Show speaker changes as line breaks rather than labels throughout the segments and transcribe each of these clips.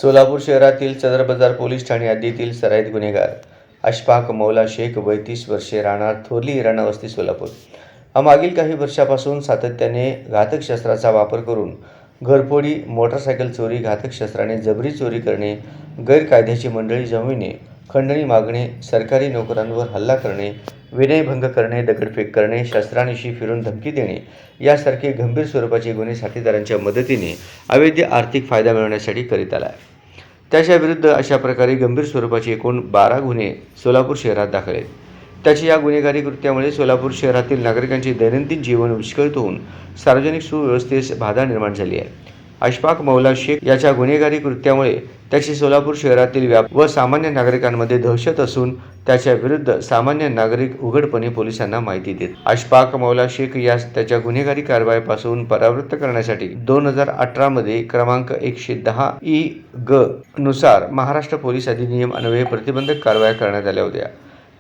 सोलापूर शहरातील सदर बाजार पोलीस ठाणे हद्दीतील सराईत गुन्हेगार अशफाक मौला शेख वय 30 वर्षे राहणार थोरली इराणा वस्ती सोलापूर हा मागील काही वर्षापासून सातत्याने घातक शस्त्राचा वापर करून घरफोडी, मोटारसायकल चोरी, घातक शस्त्राने जबरी चोरी करणे, गैरकायद्याची मंडळी जमविणे, खंडणी मागणे, सरकारी नोकरांवर हल्ला करणे, विनयभंग करणे, दगडफेक करणे, शस्त्रानिशी फिरून धमकी देणे यासारखे गंभीर स्वरूपाचे गुन्हे साथीदारांच्या मदतीने अवैध आर्थिक फायदा मिळवण्यासाठी करीत आला आहे. त्याच्या विरुद्ध अशा प्रकारे गंभीर स्वरूपाचे एकूण 12 गुन्हे सोलापूर शहरात दाखल आहेत. त्याच्या या गुन्हेगारी कृत्यामुळे सोलापूर शहरातील नागरिकांचे दैनंदिन जीवन विस्कळीत होऊन सार्वजनिक सुव्यवस्थेस बाधा निर्माण झाली आहे. अशफाक मौला शेख याच्या गुन्हेगारी कृत्यामुळे त्याची सोलापूर शहरातील व सामान्य नागरिकांमध्ये दहशत असून त्याच्या विरुद्ध सामान्य नागरिक उघडपणे पोलिसांना माहिती देत. अशफाक मौला शेख यास त्याच्या गुन्हेगारी कारवाईपासून परावृत्त करण्यासाठी 2018 मध्ये क्रमांक 110 इ.ग. नुसार महाराष्ट्र पोलीस अधिनियम अन्वये प्रतिबंधक कारवाया करण्यात आल्या होत्या.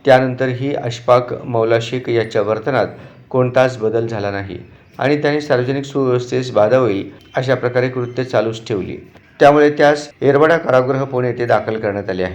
त्यानंतरही अशफाक मौला शेख याच्या वर्तनात कोणताच बदल झाला नाही आणि त्याने सार्वजनिक सुव्यवस्थेस बाधा होईल अशा प्रकारे कृत्य चालूच ठेवली. त्यामुळे त्यास येरवडा कारागृह पुणे येथे दाखल करण्यात आले आहे.